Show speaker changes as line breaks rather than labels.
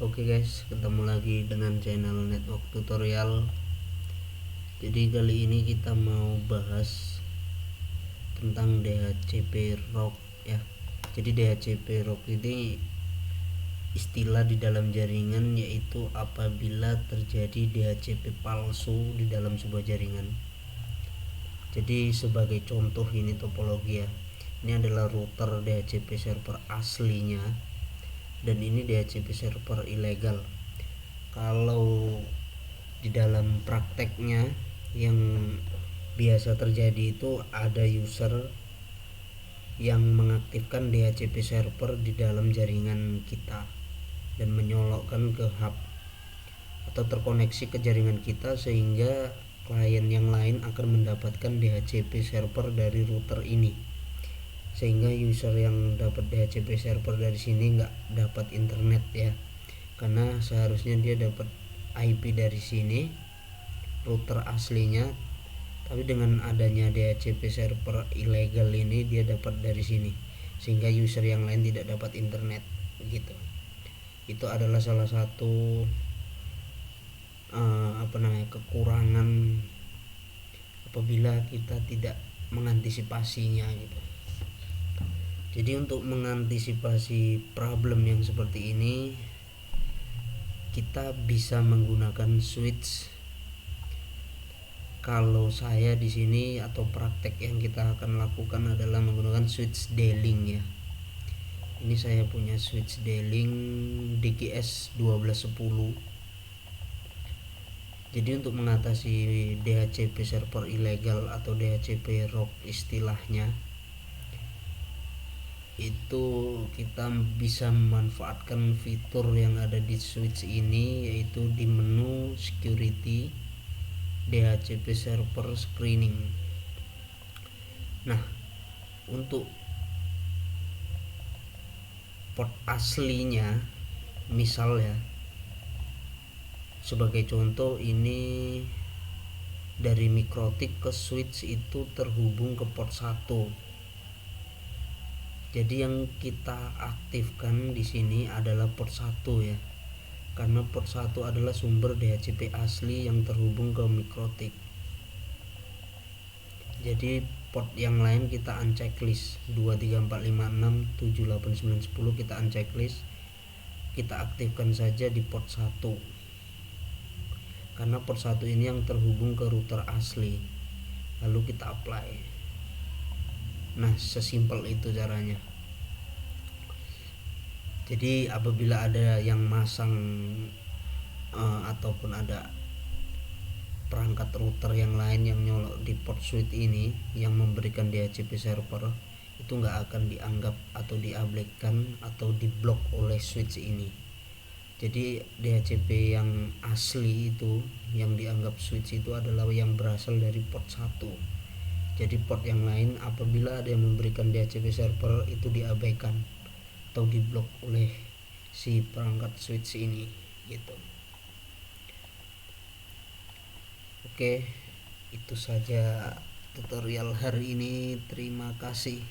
Oke guys, ketemu lagi dengan channel Network Tutorial. Jadi kali ini kita mau bahas tentang DHCP ROC ya. Jadi DHCP ROC ini istilah di dalam jaringan, yaitu apabila terjadi DHCP palsu di dalam sebuah jaringan. Jadi sebagai contoh ini topologi ya. Ini adalah router DHCP server aslinya, dan ini DHCP server ilegal. Kalau di dalam prakteknya yang biasa terjadi itu ada user yang mengaktifkan DHCP server di dalam jaringan kita dan menyolokkan ke hub atau terkoneksi ke jaringan kita, sehingga klien yang lain akan mendapatkan DHCP server dari router ini, sehingga user yang dapat DHCP server dari sini nggak dapat internet ya, karena seharusnya dia dapat IP dari sini, router aslinya, tapi dengan adanya DHCP server ilegal ini dia dapat dari sini, sehingga user yang lain tidak dapat internet begitu. Itu adalah salah satu kekurangan apabila kita tidak mengantisipasinya gitu. Jadi untuk mengantisipasi problem yang seperti ini, kita bisa menggunakan switch. Kalau saya di sini atau praktek yang kita akan lakukan adalah menggunakan switch D-Link ya. Ini saya punya switch D-Link DGS 1210. Jadi untuk mengatasi DHCP server ilegal atau DHCP ROC istilahnya, itu kita bisa memanfaatkan fitur yang ada di switch ini, yaitu di menu security DHCP server screening. Nah, untuk port aslinya, misal ya, sebagai contoh ini dari mikrotik ke switch itu terhubung ke port 1. Jadi yang kita aktifkan di sini adalah port 1 ya, karena port 1 adalah sumber DHCP asli yang terhubung ke mikrotik. Jadi port yang lain kita unchecklist, 2, 3, 4, 5, 6, 7, 8, 9, 10 kita unchecklist. Kita aktifkan saja di port 1, karena port 1 ini yang terhubung ke router asli. Lalu kita apply. Nah, sesimpel itu caranya. Jadi apabila ada yang masang ataupun ada perangkat router yang lain yang nyolok di port switch ini yang memberikan DHCP server, itu nggak akan dianggap atau diabaikan atau diblok oleh switch ini. Jadi DHCP yang asli itu yang dianggap switch itu adalah yang berasal dari port 1. Jadi port yang lain apabila ada yang memberikan DHCP server itu diabaikan atau diblok oleh si perangkat switch ini gitu. Oke, itu saja tutorial hari ini. Terima kasih.